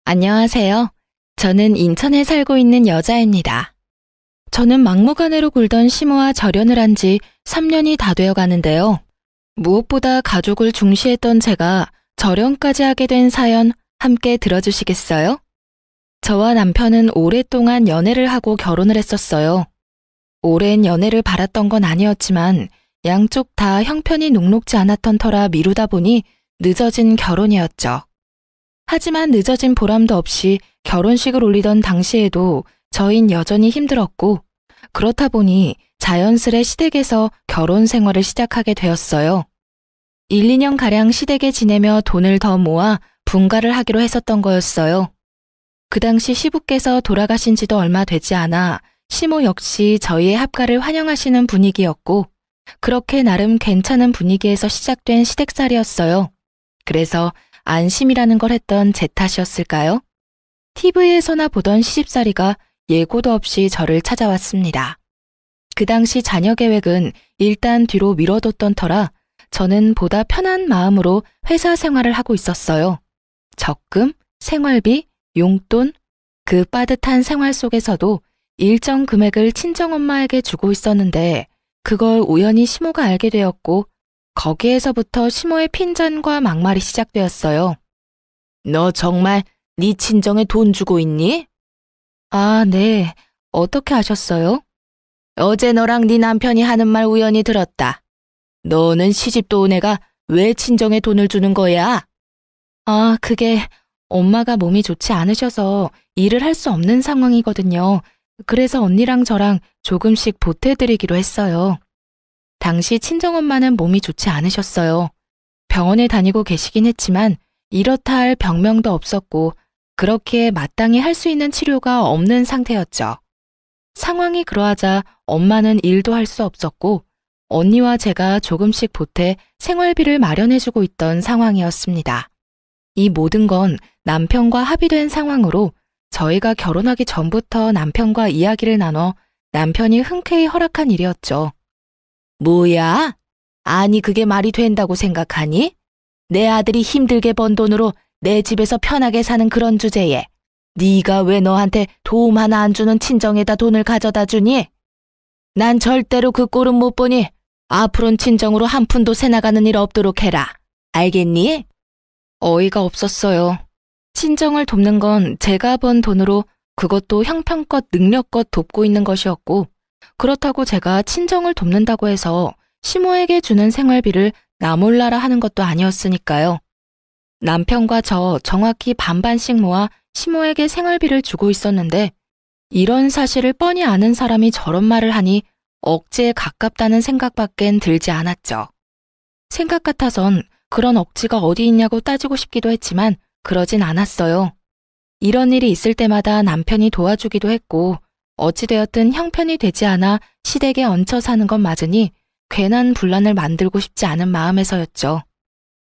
안녕하세요. 저는 인천에 살고 있는 여자입니다. 저는 막무가내로 굴던 시모와 절연을 한 지 3년이 다 되어 가는데요. 무엇보다 가족을 중시했던 제가 절연까지 하게 된 사연 함께 들어주시겠어요? 저와 남편은 오랫동안 연애를 하고 결혼을 했었어요. 오랜 연애를 바랐던 건 아니었지만 양쪽 다 형편이 녹록지 않았던 터라 미루다 보니 늦어진 결혼이었죠. 하지만 늦어진 보람도 없이 결혼식을 올리던 당시에도 저흰 여전히 힘들었고, 그렇다 보니 자연스레 시댁에서 결혼 생활을 시작하게 되었어요. 1, 2년가량 시댁에 지내며 돈을 더 모아 분가를 하기로 했었던 거였어요. 그 당시 시부께서 돌아가신 지도 얼마 되지 않아 시모 역시 저희의 합가를 환영하시는 분위기였고, 그렇게 나름 괜찮은 분위기에서 시작된 시댁살이었어요. 그래서 안심이라는 걸 했던 제 탓이었을까요? TV에서나 보던 시집살이가 예고도 없이 저를 찾아왔습니다. 그 당시 자녀 계획은 일단 뒤로 미뤄뒀던 터라 저는 보다 편한 마음으로 회사 생활을 하고 있었어요. 적금, 생활비, 용돈, 그 빠듯한 생활 속에서도 일정 금액을 친정엄마에게 주고 있었는데 그걸 우연히 시모가 알게 되었고 거기에서부터 시모의 핀잔과 막말이 시작되었어요. 너 정말 네 친정에 돈 주고 있니? 아, 네. 어떻게 아셨어요? 어제 너랑 네 남편이 하는 말 우연히 들었다. 너는 시집도 온 애가 왜 친정에 돈을 주는 거야? 아, 그게 엄마가 몸이 좋지 않으셔서 일을 할 수 없는 상황이거든요. 그래서 언니랑 저랑 조금씩 보태드리기로 했어요. 당시 친정엄마는 몸이 좋지 않으셨어요. 병원에 다니고 계시긴 했지만 이렇다 할 병명도 없었고 그렇게 마땅히 할 수 있는 치료가 없는 상태였죠. 상황이 그러하자 엄마는 일도 할 수 없었고 언니와 제가 조금씩 보태 생활비를 마련해주고 있던 상황이었습니다. 이 모든 건 남편과 합의된 상황으로 저희가 결혼하기 전부터 남편과 이야기를 나눠 남편이 흔쾌히 허락한 일이었죠. 뭐야? 아니 그게 말이 된다고 생각하니? 내 아들이 힘들게 번 돈으로 내 집에서 편하게 사는 그런 주제에 네가 왜 너한테 도움 하나 안 주는 친정에다 돈을 가져다 주니? 난 절대로 그 꼴은 못 보니 앞으로는 친정으로 한 푼도 새나가는 일 없도록 해라. 알겠니? 어이가 없었어요. 친정을 돕는 건 제가 번 돈으로 그것도 형편껏 능력껏 돕고 있는 것이었고 그렇다고 제가 친정을 돕는다고 해서 시모에게 주는 생활비를 나 몰라라 하는 것도 아니었으니까요. 남편과 저 정확히 반반씩 모아 시모에게 생활비를 주고 있었는데 이런 사실을 뻔히 아는 사람이 저런 말을 하니 억지에 가깝다는 생각밖엔 들지 않았죠. 생각 같아선 그런 억지가 어디 있냐고 따지고 싶기도 했지만 그러진 않았어요. 이런 일이 있을 때마다 남편이 도와주기도 했고 어찌되었든 형편이 되지 않아 시댁에 얹혀 사는 건 맞으니 괜한 분란을 만들고 싶지 않은 마음에서였죠.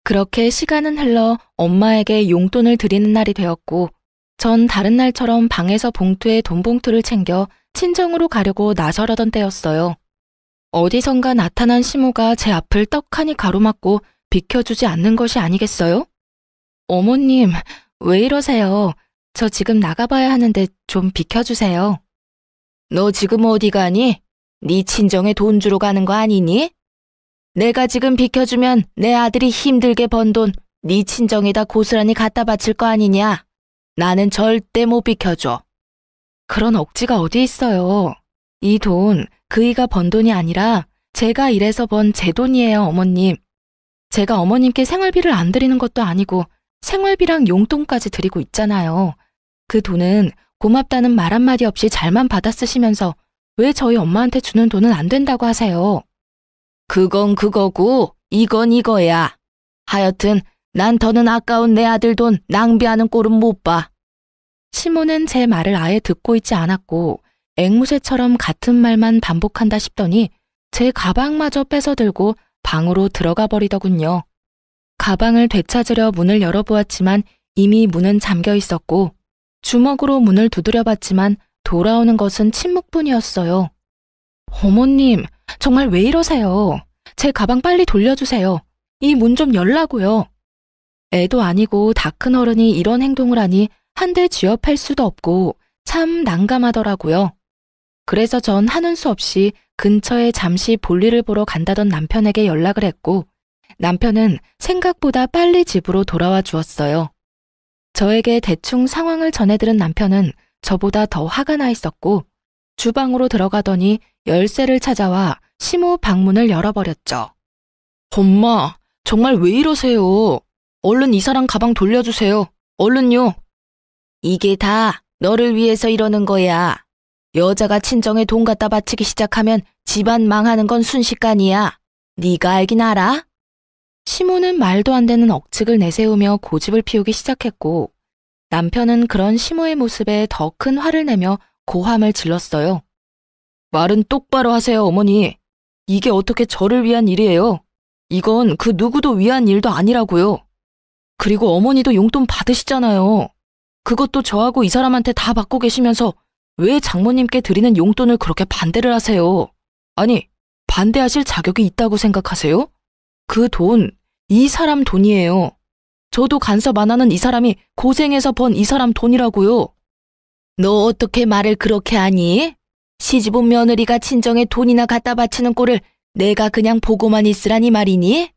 그렇게 시간은 흘러 엄마에게 용돈을 드리는 날이 되었고 전 다른 날처럼 방에서 봉투에 돈 봉투를 챙겨 친정으로 가려고 나서려던 때였어요. 어디선가 나타난 시모가 제 앞을 떡하니 가로막고 비켜주지 않는 것이 아니겠어요? 어머님, 왜 이러세요? 저 지금 나가봐야 하는데 좀 비켜주세요. 너 지금 어디 가니? 네 친정에 돈 주러 가는 거 아니니? 내가 지금 비켜주면 내 아들이 힘들게 번 돈 네 친정에다 고스란히 갖다 바칠 거 아니냐? 나는 절대 못 비켜줘. 그런 억지가 어디 있어요. 이 돈 그이가 번 돈이 아니라 제가 일해서 번 제 돈이에요, 어머님. 제가 어머님께 생활비를 안 드리는 것도 아니고 생활비랑 용돈까지 드리고 있잖아요. 그 돈은 고맙다는 말 한마디 없이 잘만 받아 쓰시면서 왜 저희 엄마한테 주는 돈은 안 된다고 하세요? 그건 그거고 이건 이거야. 하여튼 난 더는 아까운 내 아들 돈 낭비하는 꼴은 못 봐. 시모는 제 말을 아예 듣고 있지 않았고 앵무새처럼 같은 말만 반복한다 싶더니 제 가방마저 뺏어들고 방으로 들어가 버리더군요. 가방을 되찾으려 문을 열어보았지만 이미 문은 잠겨 있었고 주먹으로 문을 두드려 봤지만 돌아오는 것은 침묵뿐이었어요. 어머님, 정말 왜 이러세요? 제 가방 빨리 돌려주세요. 이 문 좀 열라고요. 애도 아니고 다 큰 어른이 이런 행동을 하니 한 대 쥐업할 수도 없고 참 난감하더라고요. 그래서 전 하는 수 없이 근처에 잠시 볼일을 보러 간다던 남편에게 연락을 했고 남편은 생각보다 빨리 집으로 돌아와 주었어요. 저에게 대충 상황을 전해들은 남편은 저보다 더 화가 나 있었고 주방으로 들어가더니 열쇠를 찾아와 시모 방문을 열어버렸죠. 엄마, 정말 왜 이러세요? 얼른 이 사람 가방 돌려주세요. 얼른요. 이게 다 너를 위해서 이러는 거야. 여자가 친정에 돈 갖다 바치기 시작하면 집안 망하는 건 순식간이야. 네가 알긴 알아? 시모는 말도 안 되는 억측을 내세우며 고집을 피우기 시작했고 남편은 그런 시모의 모습에 더 큰 화를 내며 고함을 질렀어요. 말은 똑바로 하세요, 어머니. 이게 어떻게 저를 위한 일이에요? 이건 그 누구도 위한 일도 아니라고요. 그리고 어머니도 용돈 받으시잖아요. 그것도 저하고 이 사람한테 다 받고 계시면서 왜 장모님께 드리는 용돈을 그렇게 반대를 하세요? 아니, 반대하실 자격이 있다고 생각하세요? 그 돈, 이 사람 돈이에요. 저도 간섭 안 하는 이 사람이 고생해서 번 이 사람 돈이라고요. 너 어떻게 말을 그렇게 하니? 시집온 며느리가 친정에 돈이나 갖다 바치는 꼴을 내가 그냥 보고만 있으라니 말이니?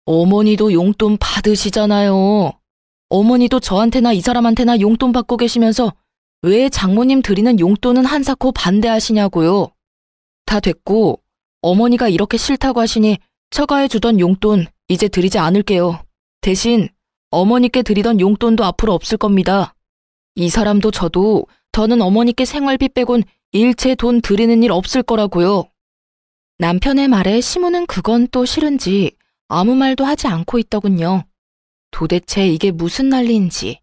어머니도 용돈 받으시잖아요. 어머니도 저한테나 이 사람한테나 용돈 받고 계시면서 왜 장모님 드리는 용돈은 한사코 반대하시냐고요. 다 됐고 어머니가 이렇게 싫다고 하시니 처가해 주던 용돈 이제 드리지 않을게요. 대신 어머니께 드리던 용돈도 앞으로 없을 겁니다. 이 사람도 저도 더는 어머니께 생활비 빼곤 일체 돈 드리는 일 없을 거라고요. 남편의 말에 시모는 그건 또 싫은지 아무 말도 하지 않고 있더군요. 도대체 이게 무슨 난리인지,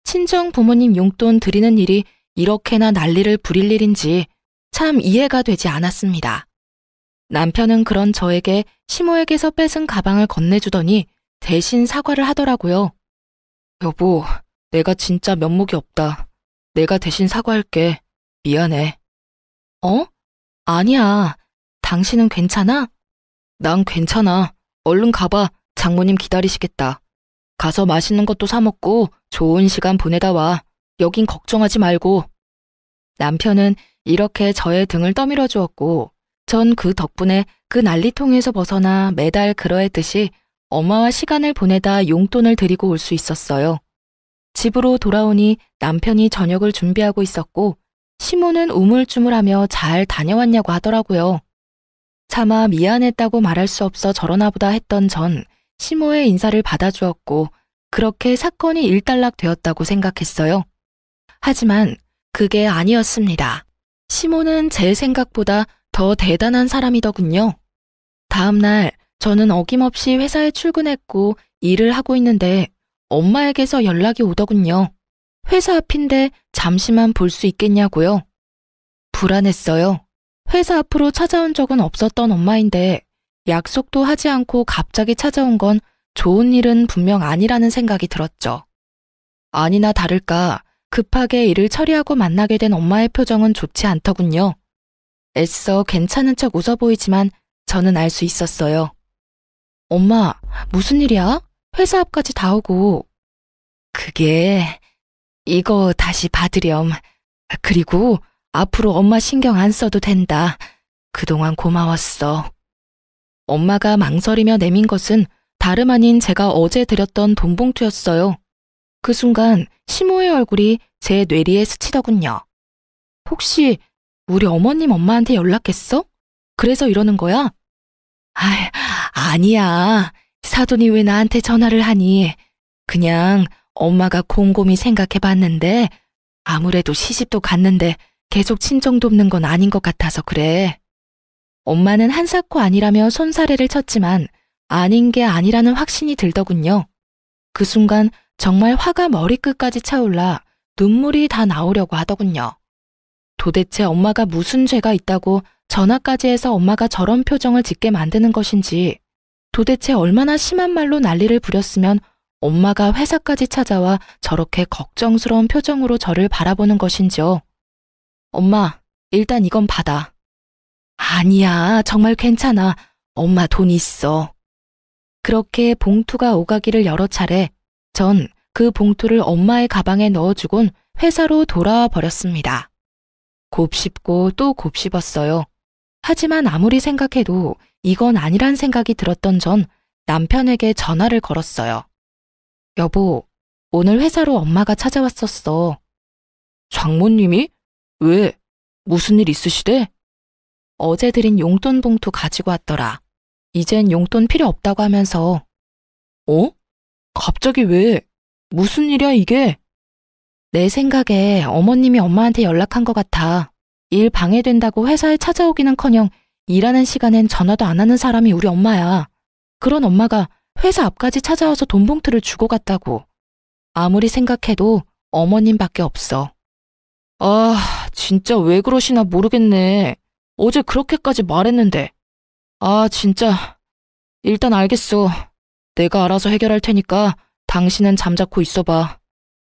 친정 부모님 용돈 드리는 일이 이렇게나 난리를 부릴 일인지 참 이해가 되지 않았습니다. 남편은 그런 저에게 시모에게서 뺏은 가방을 건네주더니 대신 사과를 하더라고요. 여보, 내가 진짜 면목이 없다. 내가 대신 사과할게. 미안해. 어? 아니야. 당신은 괜찮아? 난 괜찮아. 얼른 가봐. 장모님 기다리시겠다. 가서 맛있는 것도 사 먹고 좋은 시간 보내다 와. 여긴 걱정하지 말고. 남편은 이렇게 저의 등을 떠밀어 주었고 전 그 덕분에 그 난리통에서 벗어나 매달 그러했듯이 엄마와 시간을 보내다 용돈을 드리고 올 수 있었어요. 집으로 돌아오니 남편이 저녁을 준비하고 있었고 시모는 우물쭈물하며 잘 다녀왔냐고 하더라고요. 차마 미안했다고 말할 수 없어 저러나 보다 했던 전 시모의 인사를 받아주었고 그렇게 사건이 일단락되었다고 생각했어요. 하지만 그게 아니었습니다. 시모는 제 생각보다 더 대단한 사람이더군요. 다음 날 저는 어김없이 회사에 출근했고 일을 하고 있는데 엄마에게서 연락이 오더군요. 회사 앞인데 잠시만 볼 수 있겠냐고요. 불안했어요. 회사 앞으로 찾아온 적은 없었던 엄마인데 약속도 하지 않고 갑자기 찾아온 건 좋은 일은 분명 아니라는 생각이 들었죠. 아니나 다를까 급하게 일을 처리하고 만나게 된 엄마의 표정은 좋지 않더군요. 애써 괜찮은 척 웃어 보이지만 저는 알 수 있었어요. 엄마, 무슨 일이야? 회사 앞까지 다 오고. 그게 이거 다시 받으렴. 그리고 앞으로 엄마 신경 안 써도 된다. 그동안 고마웠어. 엄마가 망설이며 내민 것은 다름 아닌 제가 어제 드렸던 돈 봉투였어요. 그 순간 시모의 얼굴이 제 뇌리에 스치더군요. 혹시 우리 어머님 엄마한테 연락했어? 그래서 이러는 거야? 아니야. 사돈이 왜 나한테 전화를 하니? 그냥 엄마가 곰곰이 생각해봤는데 아무래도 시집도 갔는데 계속 친정 돕는 건 아닌 것 같아서 그래. 엄마는 한사코 아니라며 손사래를 쳤지만 아닌 게 아니라는 확신이 들더군요. 그 순간 정말 화가 머리끝까지 차올라 눈물이 다 나오려고 하더군요. 도대체 엄마가 무슨 죄가 있다고 전화까지 해서 엄마가 저런 표정을 짓게 만드는 것인지, 도대체 얼마나 심한 말로 난리를 부렸으면 엄마가 회사까지 찾아와 저렇게 걱정스러운 표정으로 저를 바라보는 것인지요. 엄마, 일단 이건 받아. 아니야, 정말 괜찮아. 엄마 돈 있어. 그렇게 봉투가 오가기를 여러 차례 전 그 봉투를 엄마의 가방에 넣어주곤 회사로 돌아와 버렸습니다. 곱씹고 또 곱씹었어요. 하지만 아무리 생각해도 이건 아니란 생각이 들었던 전 남편에게 전화를 걸었어요. 여보, 오늘 회사로 엄마가 찾아왔었어. 장모님이? 왜? 무슨 일 있으시대? 어제 드린 용돈 봉투 가지고 왔더라. 이젠 용돈 필요 없다고 하면서. 어? 갑자기 왜? 무슨 일이야 이게? 내 생각에 어머님이 엄마한테 연락한 것 같아. 일 방해된다고 회사에 찾아오기는커녕 일하는 시간엔 전화도 안 하는 사람이 우리 엄마야. 그런 엄마가 회사 앞까지 찾아와서 돈 봉투를 주고 갔다고. 아무리 생각해도 어머님밖에 없어. 아, 진짜 왜 그러시나 모르겠네. 어제 그렇게까지 말했는데. 아, 진짜. 일단 알겠어. 내가 알아서 해결할 테니까 당신은 잠자코 있어봐.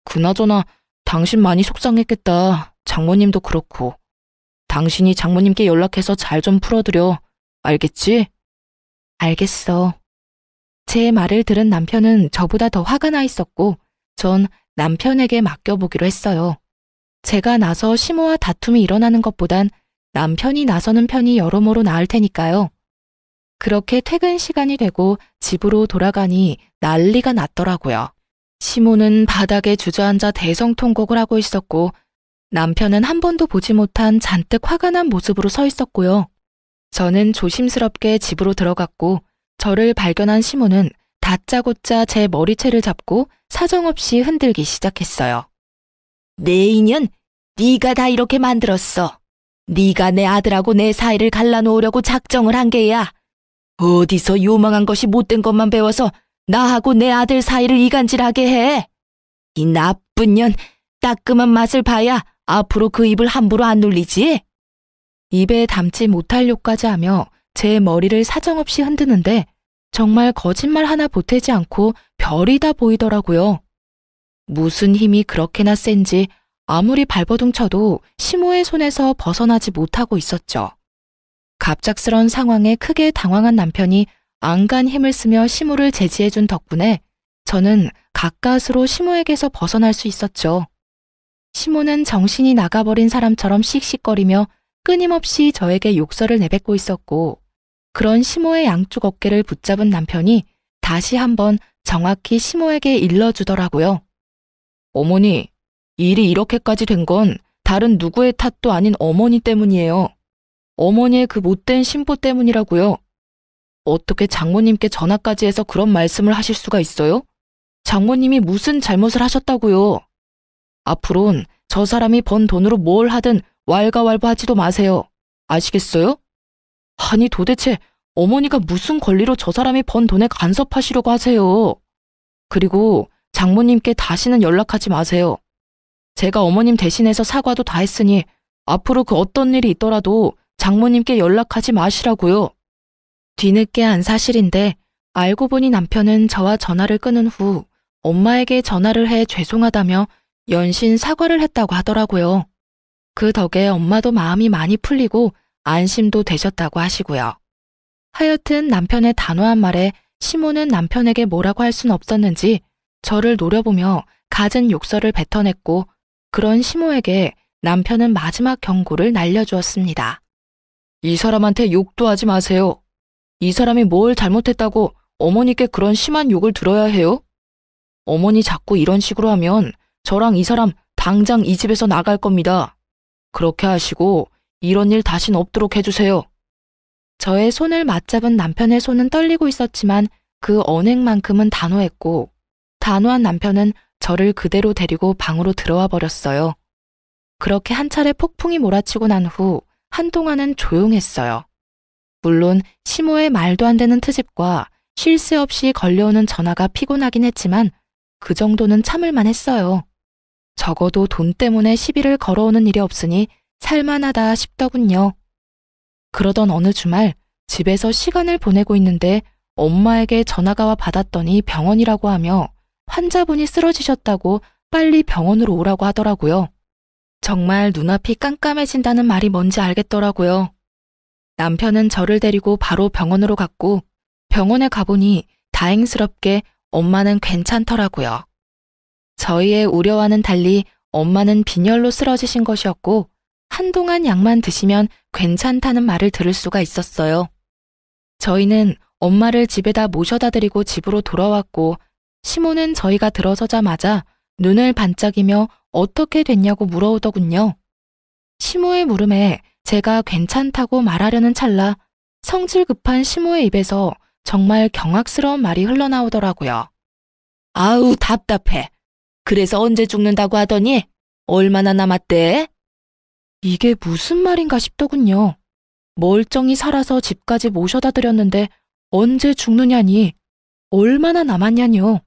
그나저나 당신 많이 속상했겠다. 장모님도 그렇고. 당신이 장모님께 연락해서 잘 좀 풀어드려. 알겠지? 알겠어. 제 말을 들은 남편은 저보다 더 화가 나 있었고 전 남편에게 맡겨보기로 했어요. 제가 나서 시모와 다툼이 일어나는 것보단 남편이 나서는 편이 여러모로 나을 테니까요. 그렇게 퇴근 시간이 되고 집으로 돌아가니 난리가 났더라고요. 시모는 바닥에 주저앉아 대성통곡을 하고 있었고 남편은 한 번도 보지 못한 잔뜩 화가 난 모습으로 서 있었고요. 저는 조심스럽게 집으로 들어갔고 저를 발견한 시모는 다짜고짜 제 머리채를 잡고 사정없이 흔들기 시작했어요. 내 인연, 네가 다 이렇게 만들었어. 네가 내 아들하고 내 사이를 갈라놓으려고 작정을 한 게야. 어디서 요망한 것이 못된 것만 배워서 나하고 내 아들 사이를 이간질하게 해. 이 나쁜 년, 따끔한 맛을 봐야 앞으로 그 입을 함부로 안 놀리지? 입에 담지 못할 욕까지 하며 제 머리를 사정없이 흔드는데 정말 거짓말 하나 보태지 않고 별이 다 보이더라고요. 무슨 힘이 그렇게나 센지 아무리 발버둥 쳐도 시모의 손에서 벗어나지 못하고 있었죠. 갑작스런 상황에 크게 당황한 남편이 안간 힘을 쓰며 시모를 제지해준 덕분에 저는 가까스로 시모에게서 벗어날 수 있었죠. 시모는 정신이 나가버린 사람처럼 씩씩거리며 끊임없이 저에게 욕설을 내뱉고 있었고 그런 시모의 양쪽 어깨를 붙잡은 남편이 다시 한번 정확히 시모에게 일러주더라고요. 어머니, 일이 이렇게까지 된 건 다른 누구의 탓도 아닌 어머니 때문이에요. 어머니의 그 못된 심보 때문이라고요. 어떻게 장모님께 전화까지 해서 그런 말씀을 하실 수가 있어요? 장모님이 무슨 잘못을 하셨다고요? 앞으론 저 사람이 번 돈으로 뭘 하든 왈가왈부하지도 마세요. 아시겠어요? 아니 도대체 어머니가 무슨 권리로 저 사람이 번 돈에 간섭하시려고 하세요? 그리고 장모님께 다시는 연락하지 마세요. 제가 어머님 대신해서 사과도 다 했으니 앞으로 그 어떤 일이 있더라도 장모님께 연락하지 마시라고요. 뒤늦게 안 사실인데 알고 보니 남편은 저와 전화를 끊은 후 엄마에게 전화를 해 죄송하다며 연신 사과를 했다고 하더라고요. 그 덕에 엄마도 마음이 많이 풀리고 안심도 되셨다고 하시고요. 하여튼 남편의 단호한 말에 시모는 남편에게 뭐라고 할 순 없었는지 저를 노려보며 갖은 욕설을 뱉어냈고 그런 시모에게 남편은 마지막 경고를 날려주었습니다. 이 사람한테 욕도 하지 마세요. 이 사람이 뭘 잘못했다고 어머니께 그런 심한 욕을 들어야 해요? 어머니 자꾸 이런 식으로 하면 저랑 이 사람 당장 이 집에서 나갈 겁니다. 그렇게 하시고 이런 일 다신 없도록 해주세요. 저의 손을 맞잡은 남편의 손은 떨리고 있었지만 그 언행만큼은 단호했고 단호한 남편은 저를 그대로 데리고 방으로 들어와 버렸어요. 그렇게 한 차례 폭풍이 몰아치고 난 후 한동안은 조용했어요. 물론 시모의 말도 안 되는 트집과 쉴 새 없이 걸려오는 전화가 피곤하긴 했지만 그 정도는 참을만 했어요. 적어도 돈 때문에 시비를 걸어오는 일이 없으니 살만하다 싶더군요. 그러던 어느 주말 집에서 시간을 보내고 있는데 엄마에게 전화가 와 받았더니 병원이라고 하며 환자분이 쓰러지셨다고 빨리 병원으로 오라고 하더라고요. 정말 눈앞이 깜깜해진다는 말이 뭔지 알겠더라고요. 남편은 저를 데리고 바로 병원으로 갔고 병원에 가보니 다행스럽게 엄마는 괜찮더라고요. 저희의 우려와는 달리 엄마는 빈혈로 쓰러지신 것이었고 한동안 약만 드시면 괜찮다는 말을 들을 수가 있었어요. 저희는 엄마를 집에다 모셔다 드리고 집으로 돌아왔고 시모는 저희가 들어서자마자 눈을 반짝이며 어떻게 됐냐고 물어오더군요. 시모의 물음에 제가 괜찮다고 말하려는 찰나 성질 급한 시모의 입에서 정말 경악스러운 말이 흘러나오더라고요. 아우 답답해. 그래서 언제 죽는다고 하더니 얼마나 남았대? 이게 무슨 말인가 싶더군요. 멀쩡히 살아서 집까지 모셔다 드렸는데 언제 죽느냐니, 얼마나 남았냐뇨.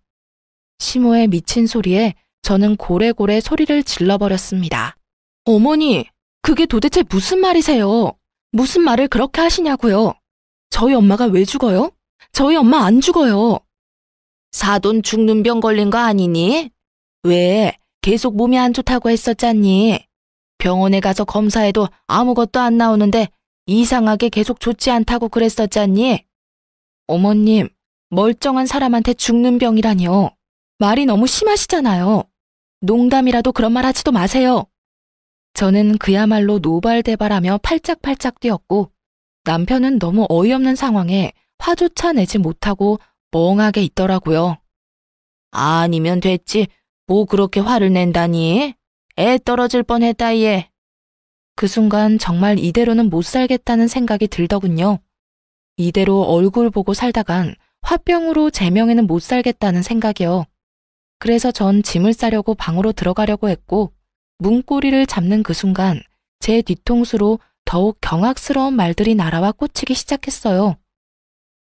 시모의 미친 소리에 저는 고래고래 소리를 질러버렸습니다. 어머니, 그게 도대체 무슨 말이세요? 무슨 말을 그렇게 하시냐고요? 저희 엄마가 왜 죽어요? 저희 엄마 안 죽어요. 사돈 죽는 병 걸린 거 아니니? 왜? 계속 몸이 안 좋다고 했었잖니? 병원에 가서 검사해도 아무것도 안 나오는데 이상하게 계속 좋지 않다고 그랬었잖니? 어머님, 멀쩡한 사람한테 죽는 병이라뇨. 말이 너무 심하시잖아요. 농담이라도 그런 말 하지도 마세요. 저는 그야말로 노발대발하며 팔짝팔짝 뛰었고 남편은 너무 어이없는 상황에 화조차 내지 못하고 멍하게 있더라고요. 아니면 됐지. 뭐 그렇게 화를 낸다니? 애 떨어질 뻔했다 얘. 그 순간 정말 이대로는 못 살겠다는 생각이 들더군요. 이대로 얼굴 보고 살다간 화병으로 제 명에는 못 살겠다는 생각이요. 그래서 전 짐을 싸려고 방으로 들어가려고 했고 문고리를 잡는 그 순간 제 뒤통수로 더욱 경악스러운 말들이 날아와 꽂히기 시작했어요.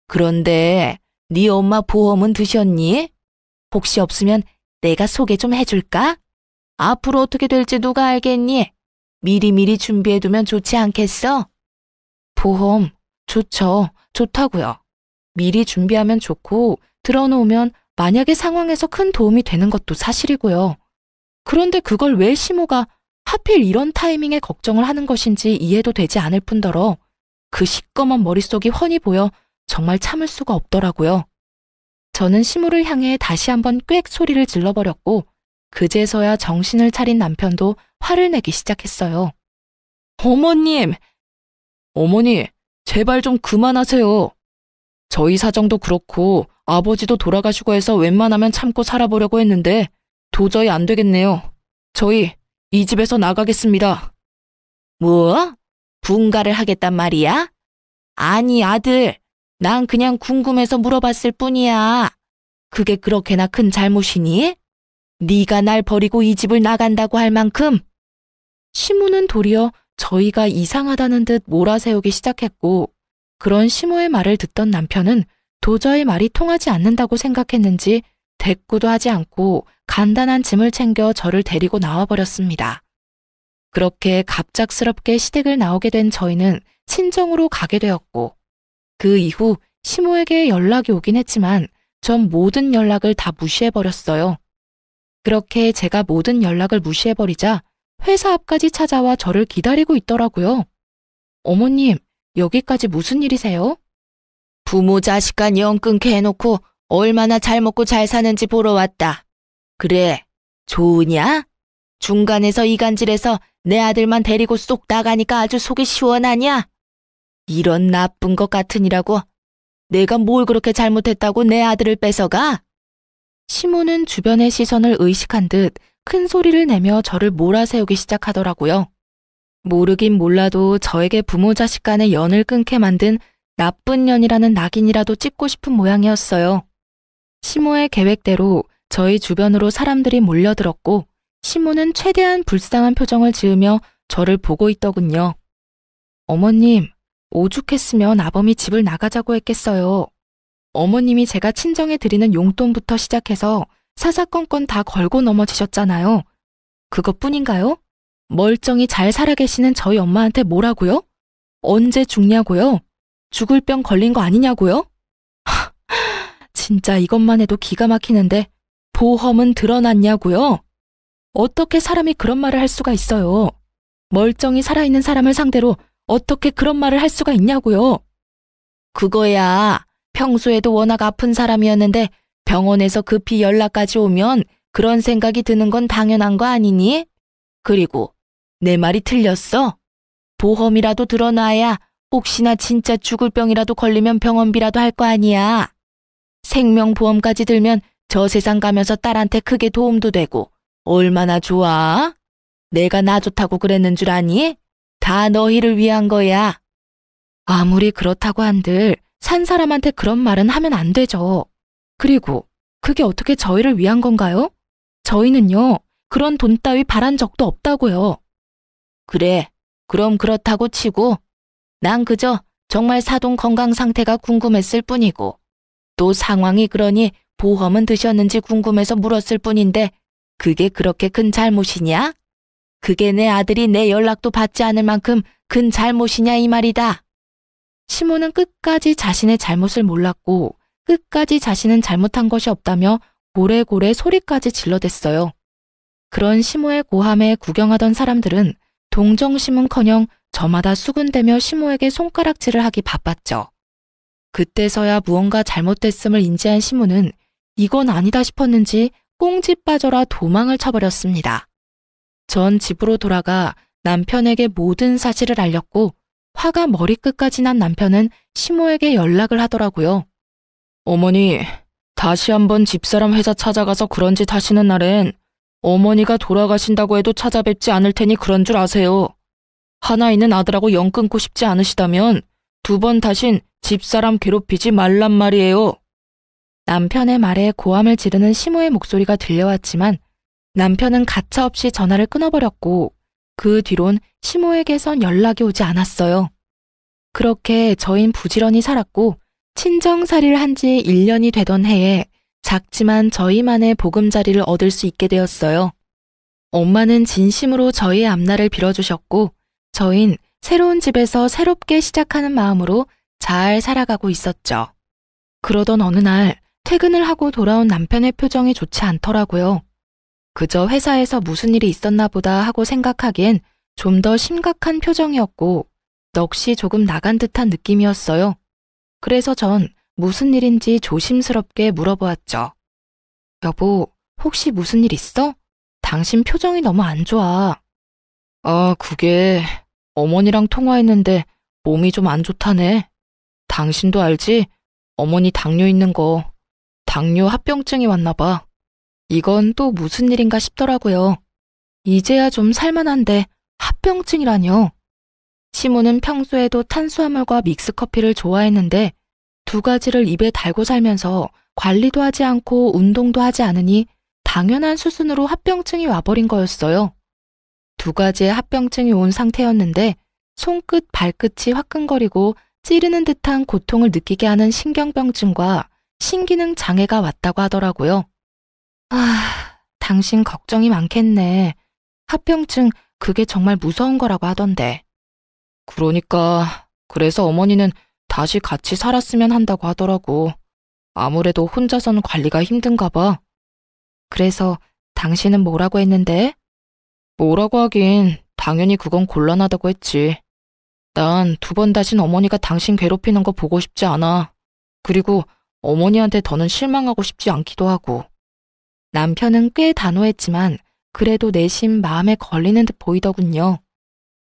그런데 네 엄마 보험은 드셨니? 혹시 없으면 내가 소개 좀 해줄까? 앞으로 어떻게 될지 누가 알겠니? 미리미리 준비해두면 좋지 않겠어? 보험, 좋죠. 좋다고요. 미리 준비하면 좋고 들어놓으면 만약에 상황에서 큰 도움이 되는 것도 사실이고요. 그런데 그걸 왜 시모가 하필 이런 타이밍에 걱정을 하는 것인지 이해도 되지 않을 뿐더러 그 시꺼먼 머릿속이 훤히 보여 정말 참을 수가 없더라고요. 저는 시모를 향해 다시 한번 꽥 소리를 질러버렸고 그제서야 정신을 차린 남편도 화를 내기 시작했어요. 어머님! 어머니, 제발 좀 그만하세요. 저희 사정도 그렇고 아버지도 돌아가시고 해서 웬만하면 참고 살아보려고 했는데 도저히 안 되겠네요. 저희 이 집에서 나가겠습니다. 뭐? 분가를 하겠단 말이야? 아니 아들, 난 그냥 궁금해서 물어봤을 뿐이야. 그게 그렇게나 큰 잘못이니? 네가 날 버리고 이 집을 나간다고 할 만큼? 시모는 도리어 저희가 이상하다는 듯 몰아세우기 시작했고 그런 시모의 말을 듣던 남편은 도저히 말이 통하지 않는다고 생각했는지 대꾸도 하지 않고 간단한 짐을 챙겨 저를 데리고 나와버렸습니다. 그렇게 갑작스럽게 시댁을 나오게 된 저희는 친정으로 가게 되었고 그 이후 시모에게 연락이 오긴 했지만 전 모든 연락을 다 무시해버렸어요. 그렇게 제가 모든 연락을 무시해버리자 회사 앞까지 찾아와 저를 기다리고 있더라고요. 어머님, 여기까지 무슨 일이세요? 부모 자식 간 영 끊게 해놓고 얼마나 잘 먹고 잘 사는지 보러 왔다. 그래, 좋으냐? 중간에서 이간질해서 내 아들만 데리고 쏙 나가니까 아주 속이 시원하냐? 이런 나쁜 것 같으니라고. 내가 뭘 그렇게 잘못했다고 내 아들을 뺏어가? 시모는 주변의 시선을 의식한 듯 큰 소리를 내며 저를 몰아세우기 시작하더라고요. 모르긴 몰라도 저에게 부모 자식 간의 연을 끊게 만든 나쁜 년이라는 낙인이라도 찍고 싶은 모양이었어요. 시모의 계획대로 저희 주변으로 사람들이 몰려들었고 시모는 최대한 불쌍한 표정을 지으며 저를 보고 있더군요. 어머님, 오죽했으면 아범이 집을 나가자고 했겠어요. 어머님이 제가 친정에 드리는 용돈부터 시작해서 사사건건 다 걸고 넘어지셨잖아요. 그것뿐인가요? 멀쩡히 잘 살아계시는 저희 엄마한테 뭐라고요? 언제 죽냐고요? 죽을 병 걸린 거 아니냐고요? 진짜 이것만 해도 기가 막히는데 보험은 드러났냐고요? 어떻게 사람이 그런 말을 할 수가 있어요? 멀쩡히 살아있는 사람을 상대로 어떻게 그런 말을 할 수가 있냐고요? 그거야. 평소에도 워낙 아픈 사람이었는데 병원에서 급히 연락까지 오면 그런 생각이 드는 건 당연한 거 아니니? 그리고 내 말이 틀렸어? 보험이라도 들어놔야 혹시나 진짜 죽을 병이라도 걸리면 병원비라도 할 거 아니야. 생명보험까지 들면 저 세상 가면서 딸한테 크게 도움도 되고 얼마나 좋아? 내가 나 좋다고 그랬는 줄 아니? 다 너희를 위한 거야. 아무리 그렇다고 한들 산 사람한테 그런 말은 하면 안 되죠. 그리고 그게 어떻게 저희를 위한 건가요? 저희는요, 그런 돈 따위 바란 적도 없다고요. 그래, 그럼 그렇다고 치고 난 그저 정말 사돈 건강 상태가 궁금했을 뿐이고 또 상황이 그러니 보험은 드셨는지 궁금해서 물었을 뿐인데 그게 그렇게 큰 잘못이냐? 그게 내 아들이 내 연락도 받지 않을 만큼 큰 잘못이냐 이 말이다. 시모는 끝까지 자신의 잘못을 몰랐고 끝까지 자신은 잘못한 것이 없다며 고래고래 소리까지 질러댔어요. 그런 시모의 고함에 구경하던 사람들은 동정심은커녕 저마다 수군대며 시모에게 손가락질을 하기 바빴죠. 그때서야 무언가 잘못됐음을 인지한 시모는 이건 아니다 싶었는지 꽁지 빠져라 도망을 쳐버렸습니다. 전 집으로 돌아가 남편에게 모든 사실을 알렸고 화가 머리끝까지 난 남편은 시모에게 연락을 하더라고요. 어머니, 다시 한번 집사람 회사 찾아가서 그런 짓 하시는 날엔 어머니가 돌아가신다고 해도 찾아뵙지 않을 테니 그런 줄 아세요. 하나 있는 아들하고 영 끊고 싶지 않으시다면 두 번 다신 집사람 괴롭히지 말란 말이에요. 남편의 말에 고함을 지르는 시모의 목소리가 들려왔지만 남편은 가차없이 전화를 끊어버렸고 그 뒤론 시모에게선 연락이 오지 않았어요. 그렇게 저흰 부지런히 살았고 친정살이를 한 지 1년이 되던 해에 작지만 저희만의 보금자리를 얻을 수 있게 되었어요. 엄마는 진심으로 저희의 앞날을 빌어주셨고 저흰 새로운 집에서 새롭게 시작하는 마음으로 잘 살아가고 있었죠. 그러던 어느 날 퇴근을 하고 돌아온 남편의 표정이 좋지 않더라고요. 그저 회사에서 무슨 일이 있었나 보다 하고 생각하기엔 좀 더 심각한 표정이었고 넋이 조금 나간 듯한 느낌이었어요. 그래서 전 무슨 일인지 조심스럽게 물어보았죠. 여보, 혹시 무슨 일 있어? 당신 표정이 너무 안 좋아. 아, 그게 어머니랑 통화했는데 몸이 좀 안 좋다네. 당신도 알지? 어머니 당뇨 있는 거. 당뇨 합병증이 왔나 봐. 이건 또 무슨 일인가 싶더라고요. 이제야 좀 살만한데 합병증이라뇨. 시모는 평소에도 탄수화물과 믹스커피를 좋아했는데 두 가지를 입에 달고 살면서 관리도 하지 않고 운동도 하지 않으니 당연한 수순으로 합병증이 와버린 거였어요. 두 가지의 합병증이 온 상태였는데 손끝, 발끝이 화끈거리고 찌르는 듯한 고통을 느끼게 하는 신경병증과 신기능 장애가 왔다고 하더라고요. 아, 당신 걱정이 많겠네. 합병증 그게 정말 무서운 거라고 하던데. 그러니까 그래서 어머니는 다시 같이 살았으면 한다고 하더라고. 아무래도 혼자서는 관리가 힘든가 봐. 그래서 당신은 뭐라고 했는데? 뭐라고 하긴 당연히 그건 곤란하다고 했지. 난 두 번 다신 어머니가 당신 괴롭히는 거 보고 싶지 않아. 그리고 어머니한테 더는 실망하고 싶지 않기도 하고. 남편은 꽤 단호했지만 그래도 내심 마음에 걸리는 듯 보이더군요.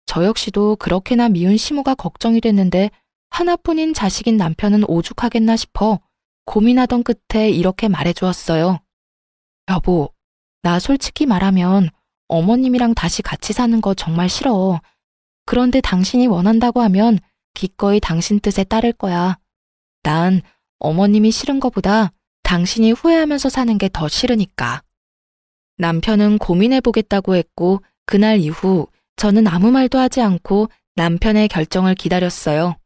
저 역시도 그렇게나 미운 시모가 걱정이 됐는데 하나뿐인 자식인 남편은 오죽하겠나 싶어 고민하던 끝에 이렇게 말해주었어요. 여보, 나 솔직히 말하면 어머님이랑 다시 같이 사는 거 정말 싫어. 그런데 당신이 원한다고 하면 기꺼이 당신 뜻에 따를 거야. 난 어머님이 싫은 거보다 당신이 후회하면서 사는 게 더 싫으니까. 남편은 고민해보겠다고 했고 그날 이후 저는 아무 말도 하지 않고 남편의 결정을 기다렸어요.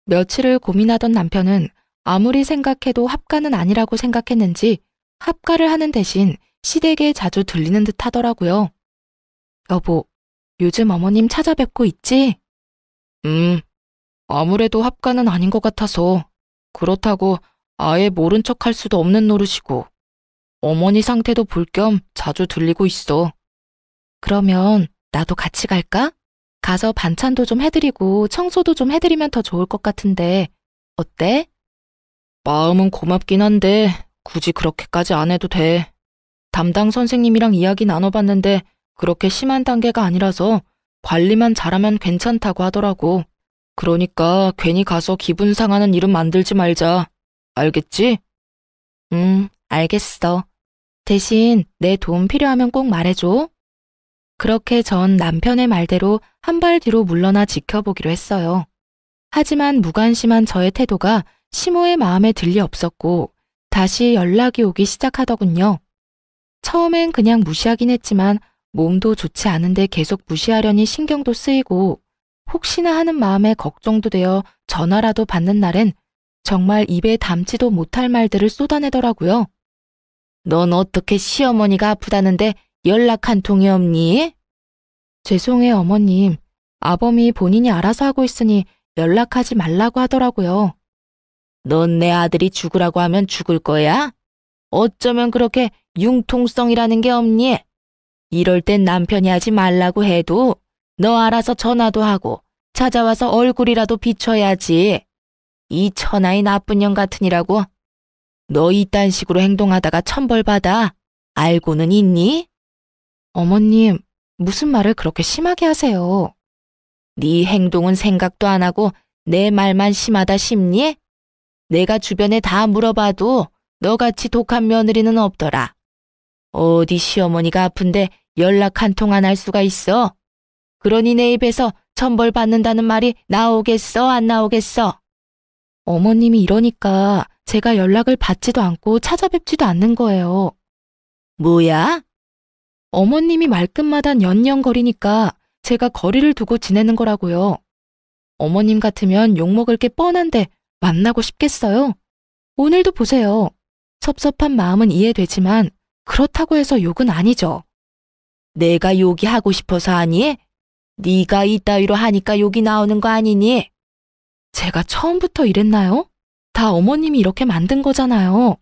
며칠을 고민하던 남편은 아무리 생각해도 합가는 아니라고 생각했는지 합가를 하는 대신 시댁에 자주 들리는 듯 하더라고요. 여보, 요즘 어머님 찾아뵙고 있지? 아무래도 합가는 아닌 것 같아서. 그렇다고 아예 모른 척 할 수도 없는 노릇이고. 어머니 상태도 볼 겸 자주 들리고 있어. 그러면 나도 같이 갈까? 가서 반찬도 좀 해드리고 청소도 좀 해드리면 더 좋을 것 같은데 어때? 마음은 고맙긴 한데 굳이 그렇게까지 안 해도 돼. 담당 선생님이랑 이야기 나눠봤는데 그렇게 심한 단계가 아니라서 관리만 잘하면 괜찮다고 하더라고. 그러니까 괜히 가서 기분 상하는 일은 만들지 말자. 알겠지? 알겠어. 대신 내 도움 필요하면 꼭 말해줘. 그렇게 전 남편의 말대로 한 발 뒤로 물러나 지켜보기로 했어요. 하지만 무관심한 저의 태도가 시모의 마음에 들리 없었고 다시 연락이 오기 시작하더군요. 처음엔 그냥 무시하긴 했지만 몸도 좋지 않은데 계속 무시하려니 신경도 쓰이고 혹시나 하는 마음에 걱정도 되어 전화라도 받는 날엔 정말 입에 담지도 못할 말들을 쏟아내더라고요. 넌 어떻게 시어머니가 아프다는데 연락 한 통이 없니? 죄송해요, 어머님. 아범이 본인이 알아서 하고 있으니 연락하지 말라고 하더라고요. 넌 내 아들이 죽으라고 하면 죽을 거야? 어쩌면 그렇게 융통성이라는 게 없니? 이럴 땐 남편이 하지 말라고 해도 너 알아서 전화도 하고 찾아와서 얼굴이라도 비춰야지. 이 천하의 나쁜 년 같으니라고. 너 이딴 식으로 행동하다가 천벌받아. 알고는 있니? 어머님, 무슨 말을 그렇게 심하게 하세요? 네 행동은 생각도 안 하고 내 말만 심하다 싶니? 내가 주변에 다 물어봐도 너같이 독한 며느리는 없더라. 어디 시어머니가 아픈데 연락 한 통 안 할 수가 있어? 그러니 내 입에서 천벌 받는다는 말이 나오겠어, 안 나오겠어? 어머님이 이러니까 제가 연락을 받지도 않고 찾아뵙지도 않는 거예요. 뭐야? 어머님이 말끝마다 연연거리니까 제가 거리를 두고 지내는 거라고요. 어머님 같으면 욕먹을 게 뻔한데 만나고 싶겠어요? 오늘도 보세요. 섭섭한 마음은 이해되지만 그렇다고 해서 욕은 아니죠. 내가 욕이 하고 싶어서 하니? 네가 이따위로 하니까 욕이 나오는 거 아니니? 제가 처음부터 이랬나요? 다 어머님이 이렇게 만든 거잖아요.